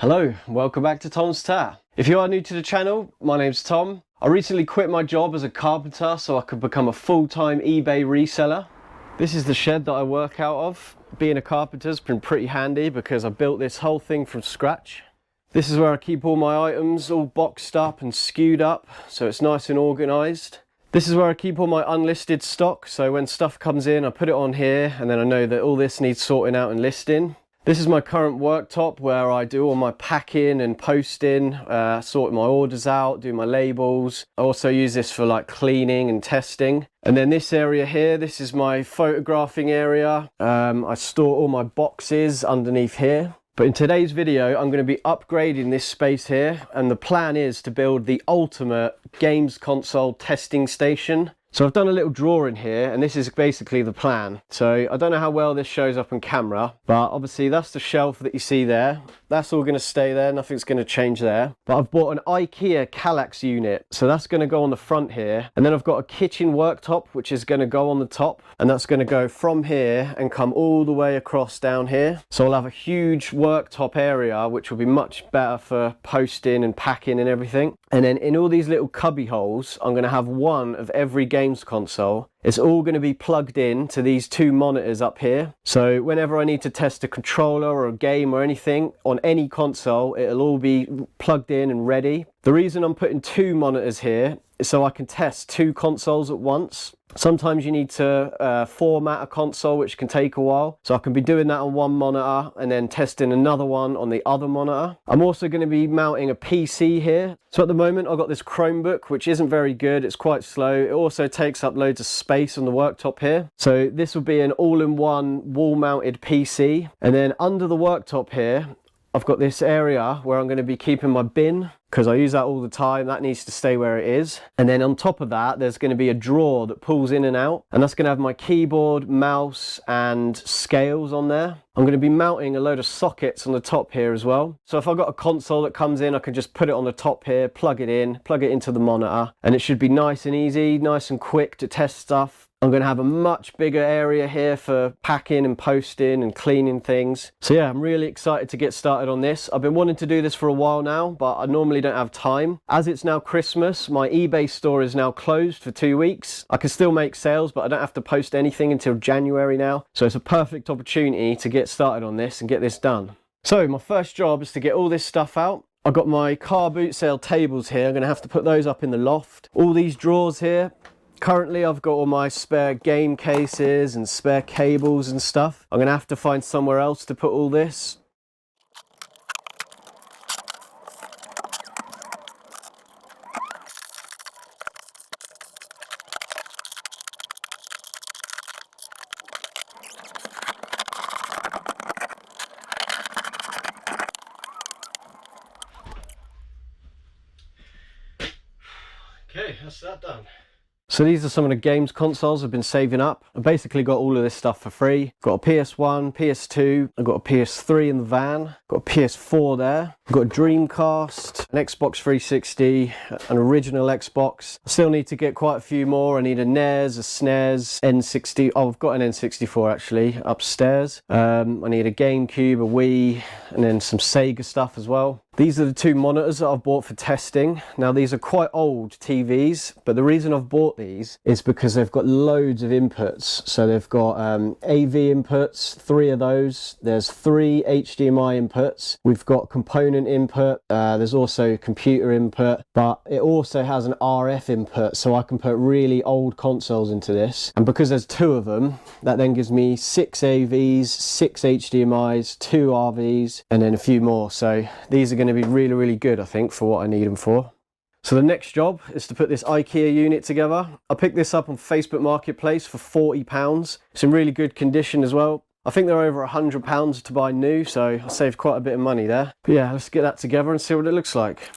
Hello, welcome back to Tom's Tower. If you are new to the channel, my name's Tom. I recently quit my job as a carpenter so I could become a full-time eBay reseller. This is the shed that I work out of. Being a carpenter's been pretty handy because I built this whole thing from scratch. This is where I keep all my items all boxed up and skewed up so it's nice and organised. This is where I keep all my unlisted stock, so when stuff comes in I put it on here and then I know that all this needs sorting out and listing. This is my current worktop where I do all my packing and posting, sorting my orders out, do my labels. I also use this for like cleaning and testing. And then this area here, this is my photographing area. I store all my boxes underneath here. But in today's video, I'm going to be upgrading this space here, and the plan is to build the ultimate games console testing station. So I've done a little drawing here, and this is basically the plan. So I don't know how well this shows up on camera, but obviously that's the shelf that you see there. That's all going to stay there, nothing's going to change there. But I've bought an IKEA Kallax unit, so that's going to go on the front here. And then I've got a kitchen worktop, which is going to go on the top, and that's going to go from here and come all the way across down here. So I'll have a huge worktop area, which will be much better for posting and packing and everything. And then in all these little cubby holes, I'm going to have one of every games console. It's all going to be plugged in to these two monitors up here. So whenever I need to test a controller or a game or anything on any console, it'll all be plugged in and ready. The reason I'm putting two monitors here is so I can test two consoles at once. Sometimes you need to format a console, which can take a while. So I can be doing that on one monitor and then testing another one on the other monitor. I'm also going to be mounting a PC here. So at the moment I've got this Chromebook, which isn't very good. It's quite slow. It also takes up loads of space on the worktop here. So this will be an all-in-one wall-mounted PC. And then under the worktop here, I've got this area where I'm going to be keeping my bin, because I use that all the time. That needs to stay where it is. And then on top of that, there's going to be a drawer that pulls in and out, and that's going to have my keyboard, mouse and scales on there. I'm going to be mounting a load of sockets on the top here as well. So if I've got a console that comes in, I can just put it on the top here, plug it into the monitor, and it should be nice and easy, nice and quick to test stuff. I'm going to have a much bigger area here for packing and posting and cleaning things. So yeah, I'm really excited to get started on this. I've been wanting to do this for a while now, but I normally don't have time. As it's now Christmas, my eBay store is now closed for 2 weeks. I can still make sales, but I don't have to post anything until January now. So it's a perfect opportunity to get started on this and get this done. So my first job is to get all this stuff out. I've got my car boot sale tables here. I'm going to have to put those up in the loft. All these drawers here. Currently I've got all my spare game cases and spare cables and stuff. I'm going to have to find somewhere else to put all this. Okay, that's that done. So these are some of the games consoles I've been saving up. I've basically got all of this stuff for free. Got a PS1, PS2, I've got a PS3 in the van, got a PS4 there, I've got a Dreamcast, an Xbox 360, an original Xbox. I still need to get quite a few more. I need a NES, a SNES, N60, oh I've got an N64 actually upstairs. I need a GameCube, a Wii, and then some Sega stuff as well. These are the two monitors that I've bought for testing. Now these are quite old TVs, but the reason I've bought these is because they've got loads of inputs. So they've got AV inputs, 3 of those. There's 3 HDMI inputs. We've got component input. There's also computer input, but it also has an RF input. So I can put really old consoles into this. And because there's 2 of them, that then gives me 6 AVs, 6 HDMIs, 2 RVs, and then a few more. So these are going to be really good, I think, for what I need them for. So the next job is to put this IKEA unit together. I picked this up on Facebook Marketplace for £40. It's in really good condition as well. I think they're over £100 to buy new, so I saved quite a bit of money there. But yeah, let's get that together and see what it looks like.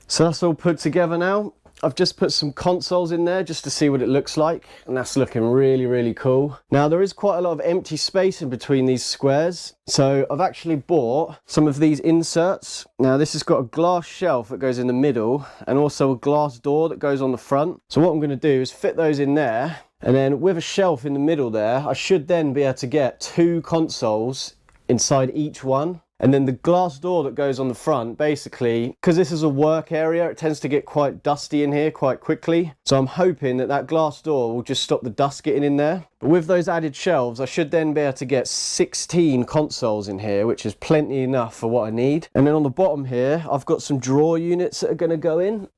So that's all put together now. I've just put some consoles in there just to see what it looks like, and that's looking really, really cool. Now there is quite a lot of empty space in between these squares, so I've actually bought some of these inserts. Now this has got a glass shelf that goes in the middle and also a glass door that goes on the front. So what I'm going to do is fit those in there, and then with a shelf in the middle there, I should then be able to get 2 consoles inside each one. And then the glass door that goes on the front, basically, because this is a work area, it tends to get quite dusty in here quite quickly. So I'm hoping that that glass door will just stop the dust getting in there. But with those added shelves, I should then be able to get 16 consoles in here, which is plenty enough for what I need. And then on the bottom here, I've got some drawer units that are going to go in.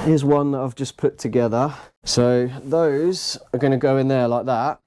Here's one that I've just put together. So those are going to go in there like that.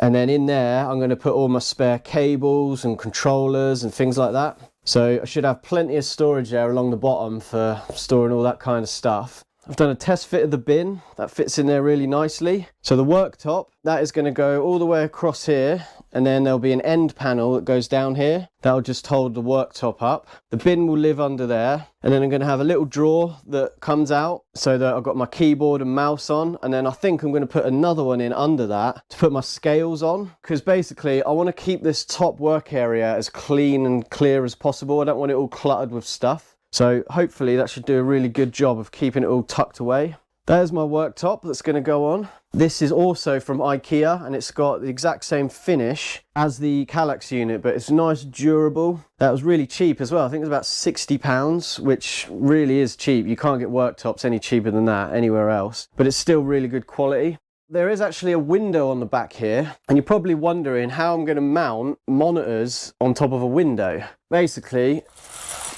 And then in there, I'm going to put all my spare cables and controllers and things like that. So I should have plenty of storage there along the bottom for storing all that kind of stuff. I've done a test fit of the bin. That fits in there really nicely. So the worktop, that is going to go all the way across here. And then there'll be an end panel that goes down here. That'll just hold the worktop up. The bin will live under there. And then I'm going to have a little drawer that comes out so that I've got my keyboard and mouse on. And then I think I'm going to put another one in under that to put my scales on. Because basically I want to keep this top work area as clean and clear as possible. I don't want it all cluttered with stuff. So hopefully that should do a really good job of keeping it all tucked away. There's my worktop that's going to go on. This is also from IKEA, and it's got the exact same finish as the Kallax unit, but it's nice, durable. That was really cheap as well. I think it was about £60, which really is cheap. You can't get worktops any cheaper than that anywhere else, but it's still really good quality. There is actually a window on the back here, and you're probably wondering how I'm going to mount monitors on top of a window. Basically,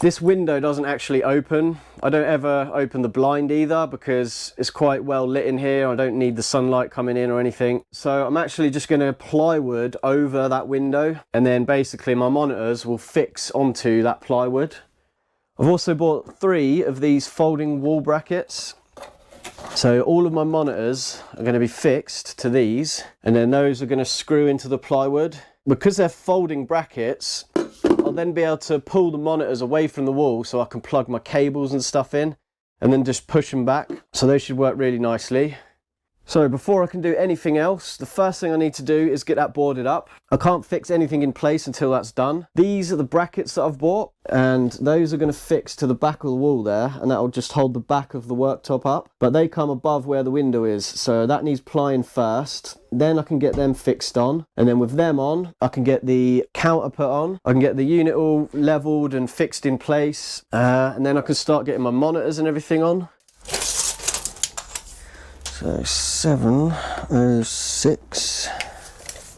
this window doesn't actually open. I don't ever open the blind either because it's quite well lit in here. I don't need the sunlight coming in or anything. So I'm actually just going to plywood over that window, and then basically my monitors will fix onto that plywood. I've also bought 3 of these folding wall brackets. So all of my monitors are going to be fixed to these, and then those are going to screw into the plywood. Because they're folding brackets, I'll then be able to pull the monitors away from the wall so I can plug my cables and stuff in and then just push them back. So they should work really nicely. So before I can do anything else, the first thing I need to do is get that boarded up. I can't fix anything in place until that's done. These are the brackets that I've bought, and those are going to fix to the back of the wall there, and that will just hold the back of the worktop up. But they come above where the window is, so that needs plying first. Then I can get them fixed on, and then with them on, I can get the counter put on. I can get the unit all leveled and fixed in place, and then I can start getting my monitors and everything on. So 706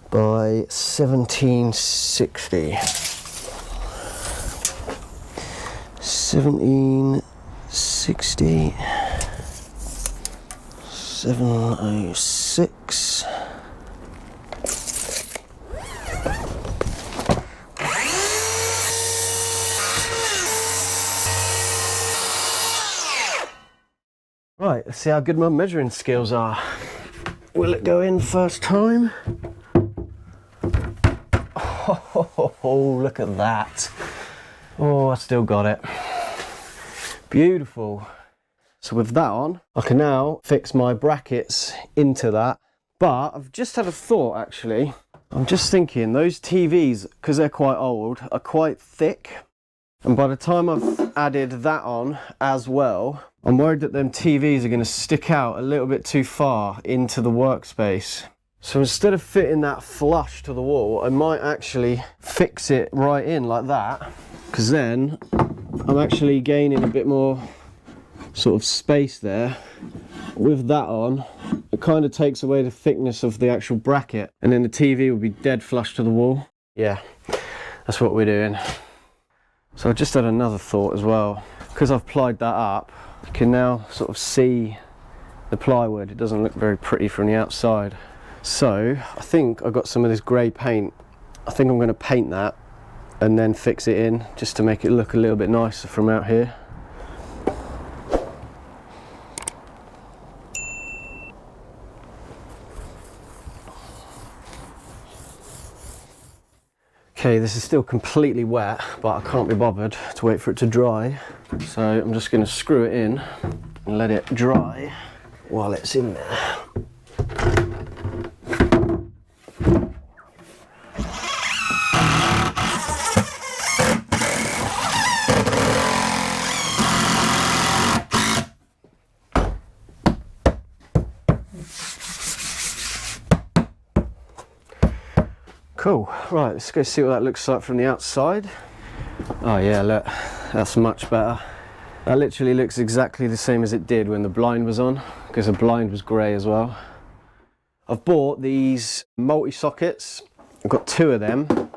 by 1760. 1760. 706. Right, let's see how good my measuring skills are. Will it go in first time? Oh, look at that. Oh, I still got it. Beautiful. So with that on, I can now fix my brackets into that. But I've just had a thought actually. I'm just thinking those TVs, because they're quite old, are quite thick. And by the time I've added that on as well, I'm worried that them TVs are going to stick out a little bit too far into the workspace. So instead of fitting that flush to the wall, I might actually fix it right in like that, because then I'm actually gaining a bit more sort of space there. With that on, it kind of takes away the thickness of the actual bracket, and then the TV will be dead flush to the wall. Yeah, that's what we're doing. So I just had another thought as well. Because I've plied that up, you can now sort of see the plywood. It doesn't look very pretty from the outside. So I think I got some of this grey paint. I think I'm going to paint that and then fix it in just to make it look a little bit nicer from out here. Okay, this is still completely wet, but I can't be bothered to wait for it to dry. So I'm just going to screw it in and let it dry while it's in there. Cool, right, let's go see what that looks like from the outside. Oh yeah, look, that's much better. That literally looks exactly the same as it did when the blind was on, because the blind was grey as well. I've bought these multi-sockets. I've got 2 of them.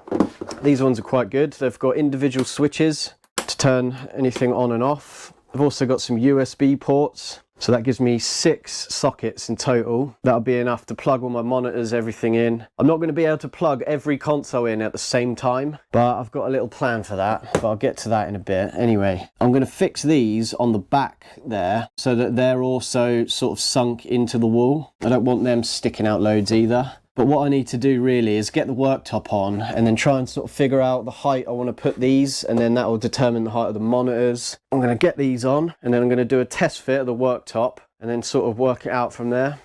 These ones are quite good. They've got individual switches to turn anything on and off. I've also got some USB ports. So that gives me 6 sockets in total. That'll be enough to plug all my monitors, everything in. I'm not going to be able to plug every console in at the same time, but I've got a little plan for that, but I'll get to that in a bit. Anyway, I'm going to fix these on the back there so that they're also sort of sunk into the wall. I don't want them sticking out loads either. But what I need to do really is get the worktop on and then try and sort of figure out the height I want to put these, and then that will determine the height of the monitors. I'm going to get these on and then I'm going to do a test fit of the worktop and then sort of work it out from there.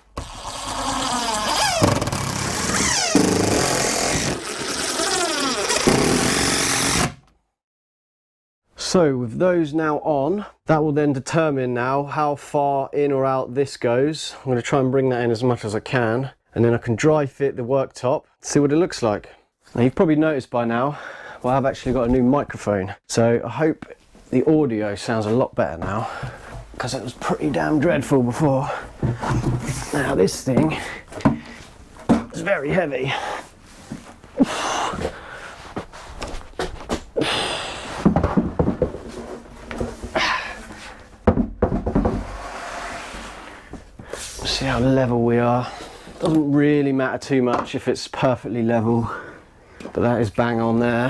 So with those now on, that will then determine now how far in or out this goes. I'm going to try and bring that in as much as I can. And then I can dry fit the worktop, see what it looks like. Now you've probably noticed by now, well, I've actually got a new microphone. So I hope the audio sounds a lot better now, because it was pretty damn dreadful before. Now this thing is very heavy. See how level we are. Doesn't really matter too much if it's perfectly level, but that is bang on there.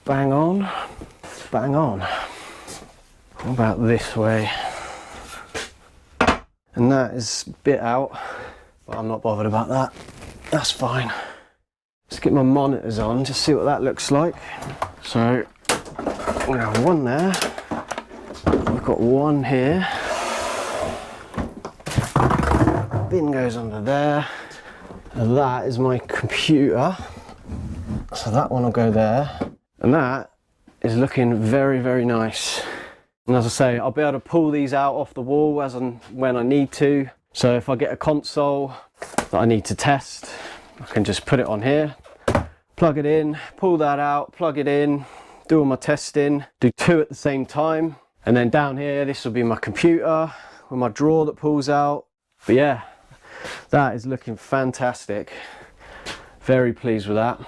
Bang on, bang on. What about this way? And that is a bit out, but I'm not bothered about that. That's fine. Let's get my monitors on, just see what that looks like. So, we have one there. We've got one here. Bin goes under there, and that is my computer, so that one will go there, and that is looking very, very nice. And as I say, I'll be able to pull these out off the wall as and when I need to. So if I get a console that I need to test, I can just put it on here, plug it in, pull that out, plug it in, do all my testing, do 2 at the same time, and then down here this will be my computer with my drawer that pulls out. But yeah, that is looking fantastic. Very pleased with that.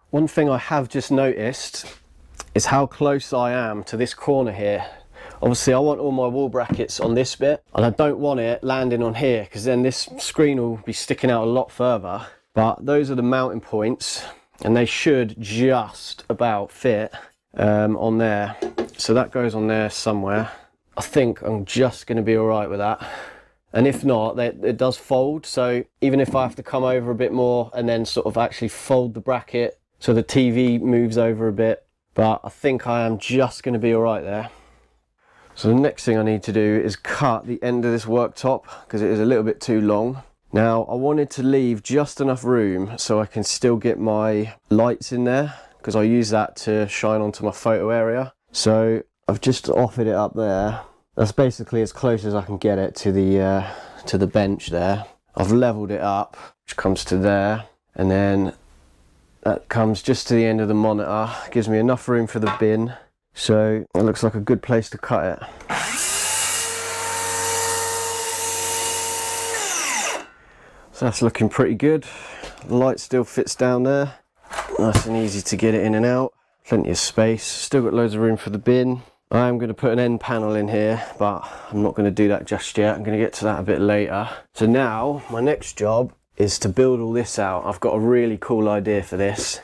One thing I have just noticed is how close I am to this corner here. Obviously I want all my wall brackets on this bit, and I don't want it landing on here, because then this screen will be sticking out a lot further. But those are the mounting points, and they should just about fit on there. So that goes on there somewhere. I think I'm just going to be alright with that. And if not, it does fold, so even if I have to come over a bit more and then sort of actually fold the bracket so the TV moves over a bit, but I think I am just going to be alright there. So the next thing I need to do is cut the end of this worktop, because it is a little bit too long. Now I wanted to leave just enough room so I can still get my lights in there, because I use that to shine onto my photo area. So I've just offered it up there. That's basically as close as I can get it to the bench there. I've leveled it up, which comes to there, and then that comes just to the end of the monitor. Gives me enough room for the bin, so it looks like a good place to cut it. So that's looking pretty good. The light still fits down there. Nice and easy to get it in and out. Plenty of space. Still got loads of room for the bin. I am going to put an end panel in here, but I'm not going to do that just yet. I'm going to get to that a bit later. So now my next job is to build all this out. I've got a really cool idea for this.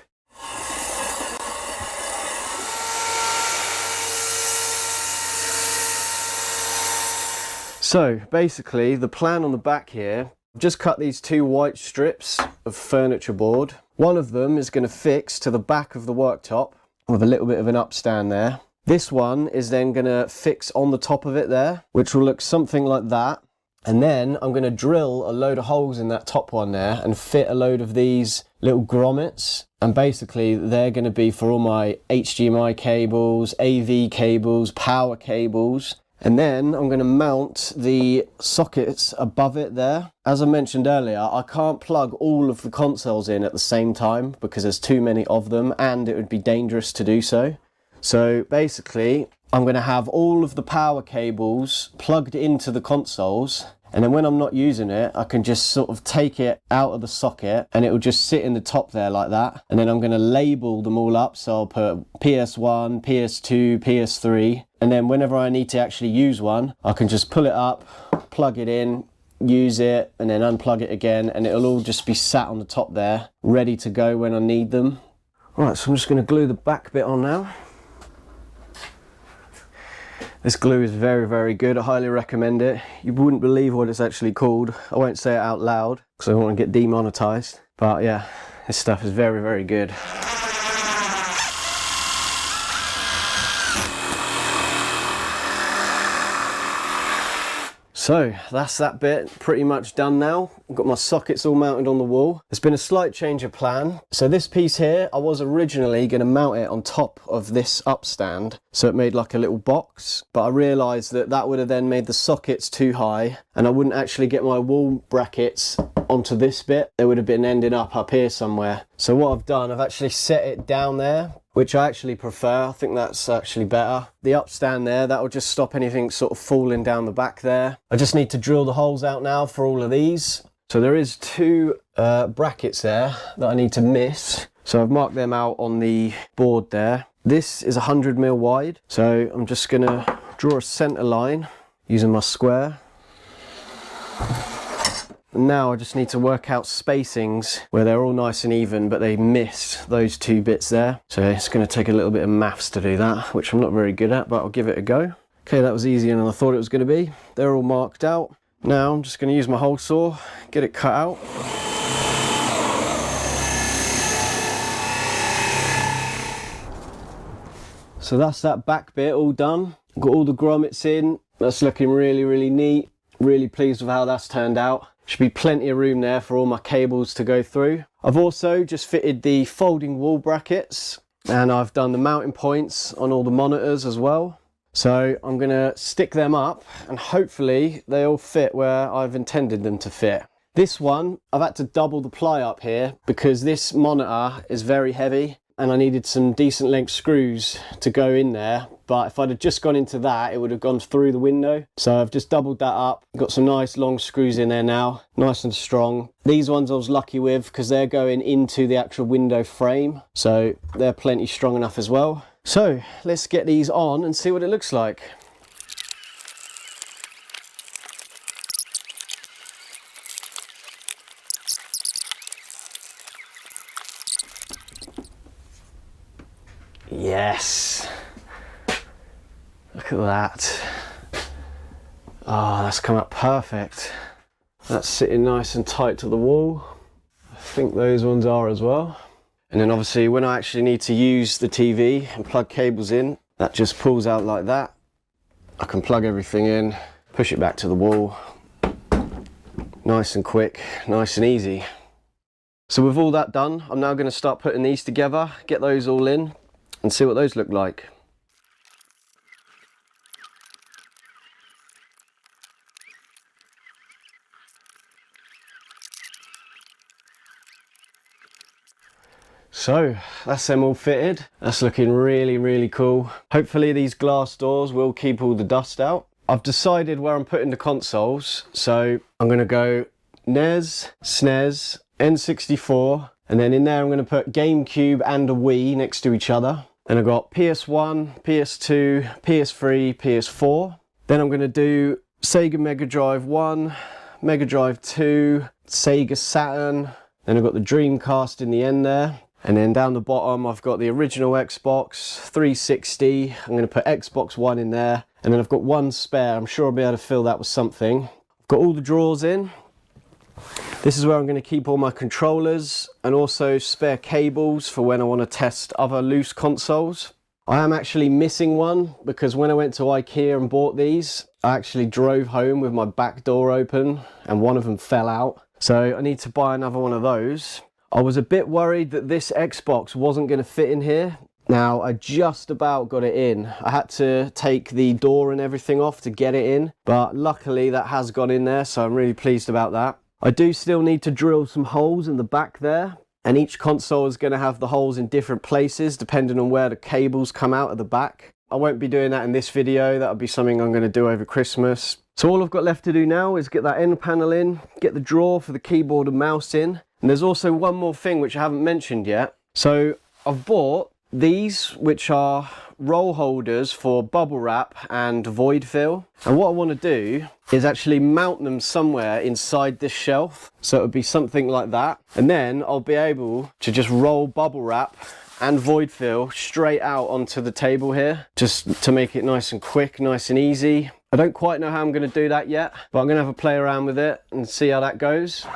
So basically the plan on the back here, I've just cut these 2 white strips of furniture board. One of them is going to fix to the back of the worktop with a little bit of an upstand there. This one is then going to fix on the top of it there, which will look something like that. And then I'm going to drill a load of holes in that top one there and fit a load of these little grommets. And basically they're going to be for all my HDMI cables, AV cables, power cables. And then I'm going to mount the sockets above it there. As I mentioned earlier, I can't plug all of the consoles in at the same time because there's too many of them and it would be dangerous to do so. So basically, I'm going to have all of the power cables plugged into the consoles, and then when I'm not using it, I can just sort of take it out of the socket and it will just sit in the top there like that. And then I'm going to label them all up, so I'll put PS1, PS2, PS3, and then whenever I need to actually use one, I can just pull it up, plug it in, use it, and then unplug it again, and it'll all just be sat on the top there, ready to go when I need them. Right, so I'm just going to glue the back bit on now. This glue is very, very good. I highly recommend it. You wouldn't believe what it's actually called. I won't say it out loud because I don't want to get demonetized. But yeah, this stuff is very, very good. So that's that bit pretty much done now. I've got my sockets all mounted on the wall. There's been a slight change of plan. So this piece here, I was originally going to mount it on top of this upstand, so it made like a little box, but I realised that that would have then made the sockets too high and I wouldn't actually get my wall brackets onto this bit. They would have been ending up here somewhere. So what I've done, I've actually set it down there, which I actually prefer. I think that's actually better. The upstand there, that will just stop anything sort of falling down the back there. I just need to drill the holes out now for all of these. So there is two brackets there that I need to miss. So I've marked them out on the board there. This is 100mm wide. So I'm just gonna draw a center line using my square. Now I just need to work out spacings where they're all nice and even, but they missed those two bits there. So it's going to take a little bit of maths to do that, which I'm not very good at, but I'll give it a go. Okay, that was easier than I thought it was going to be. They're all marked out. Now I'm just going to use my hole saw, get it cut out. So that's that back bit all done. Got all the grommets in. That's looking really, really neat. Really pleased with how that's turned out. Should be plenty of room there for all my cables to go through. I've also just fitted the folding wall brackets and I've done the mounting points on all the monitors as well. So I'm going to stick them up and hopefully they all fit where I've intended them to fit. This one, I've had to double the ply up here because this monitor is very heavy and I needed some decent length screws to go in there. But if I'd have just gone into that, it would have gone through the window. So I've just doubled that up. Got some nice long screws in there now, nice and strong. These ones I was lucky with because they're going into the actual window frame. So they're plenty strong enough as well. So let's get these on and see what it looks like. Yes. Look at that. Ah, that's come up perfect. That's sitting nice and tight to the wall. I think those ones are as well. And then obviously when I actually need to use the TV and plug cables in, that just pulls out like that. I can plug everything in, push it back to the wall. Nice and quick, nice and easy. So with all that done, I'm now going to start putting these together, get those all in and see what those look like. So that's them all fitted. That's looking really, really cool. Hopefully these glass doors will keep all the dust out. I've decided where I'm putting the consoles. So I'm going to go NES, SNES, N64, and then in there I'm going to put GameCube and a Wii next to each other. Then I've got PS1, PS2, PS3, PS4. Then I'm going to do Sega Mega Drive 1, Mega Drive 2, Sega Saturn. Then I've got the Dreamcast in the end there. And then down the bottom I've got the original Xbox 360. I'm going to put Xbox One in there. And then I've got one spare. I'm sure I'll be able to fill that with something. I've got all the drawers in. This is where I'm going to keep all my controllers and also spare cables for when I want to test other loose consoles. I am actually missing one because when I went to IKEA and bought these, I actually drove home with my back door open and one of them fell out. So I need to buy another one of those. I was a bit worried that this Xbox wasn't going to fit in here. Now, I just about got it in. I had to take the door and everything off to get it in, but luckily that has got in there, so I'm really pleased about that. I do still need to drill some holes in the back there, and each console is going to have the holes in different places depending on where the cables come out of the back. I won't be doing that in this video. That'll be something I'm going to do over Christmas. So all I've got left to do now is get that end panel in, get the drawer for the keyboard and mouse in, and there's also one more thing which I haven't mentioned yet. So I've bought these, which are roll holders for bubble wrap and void fill, and what I want to do is actually mount them somewhere inside this shelf, so it would be something like that, and then I'll be able to just roll bubble wrap and void fill straight out onto the table here, just to make it nice and quick, nice and easy. I don't quite know how I'm going to do that yet, but I'm going to have a play around with it and see how that goes.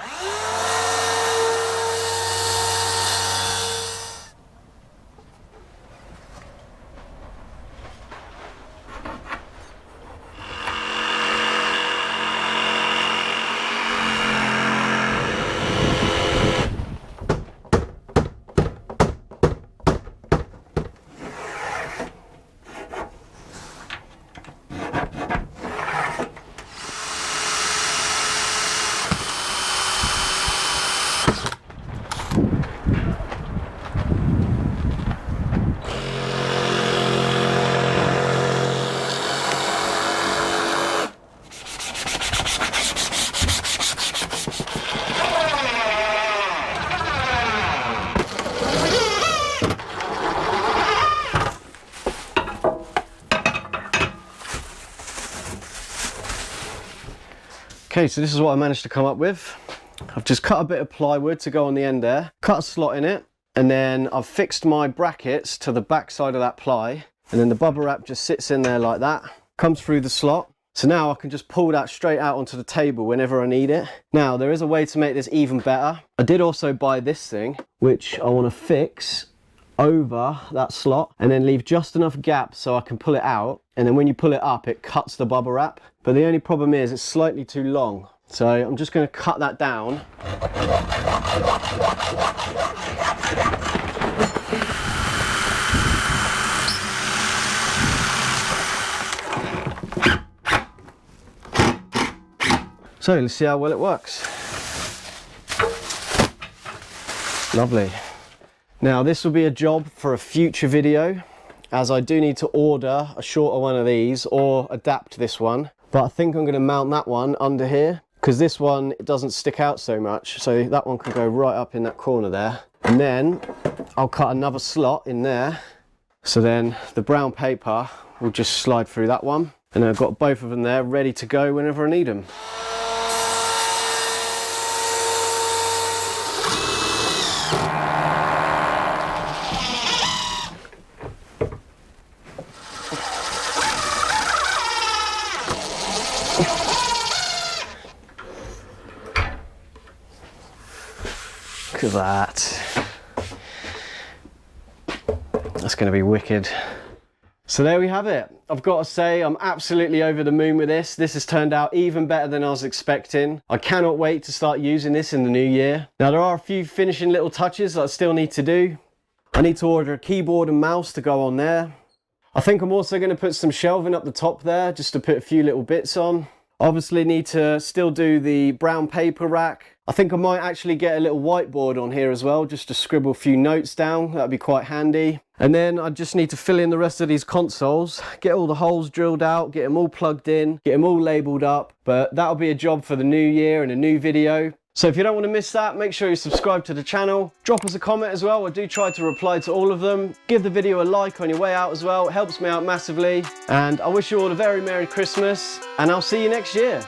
Okay, so this is what I managed to come up with. I've just cut a bit of plywood to go on the end there, cut a slot in it, and then I've fixed my brackets to the back side of that ply, and then the bubble wrap just sits in there like that, comes through the slot. So now I can just pull that straight out onto the table whenever I need it. Now, there is a way to make this even better. I did also buy this thing, which I want to fix over that slot and then leave just enough gap so I can pull it out, and then when you pull it up it cuts the bubble wrap. But the only problem is it's slightly too long, so I'm just going to cut that down. So let's see how well it works. Lovely. Now this will be a job for a future video, as I do need to order a shorter one of these or adapt this one. But I think I'm going to mount that one under here, because this one, it doesn't stick out so much. So that one can go right up in that corner there. And then I'll cut another slot in there. So then the brown paper will just slide through that one. And I've got both of them there ready to go whenever I need them. Look at that. That's going to be wicked. So there we have it. I've got to say, I'm absolutely over the moon with this. This has turned out even better than I was expecting. I cannot wait to start using this in the new year. Now, there are a few finishing little touches that I still need to do. I need to order a keyboard and mouse to go on there. I think I'm also going to put some shelving up the top there, just to put a few little bits on. Obviously need to still do the brown paper rack. I think I might actually get a little whiteboard on here as well, just to scribble a few notes down. That'd be quite handy. And then I just need to fill in the rest of these consoles, get all the holes drilled out, get them all plugged in, get them all labeled up. But that'll be a job for the new year and a new video. So if you don't want to miss that, make sure you subscribe to the channel. Drop us a comment as well. I do try to reply to all of them. Give the video a like on your way out as well. It helps me out massively. And I wish you all a very Merry Christmas, and I'll see you next year.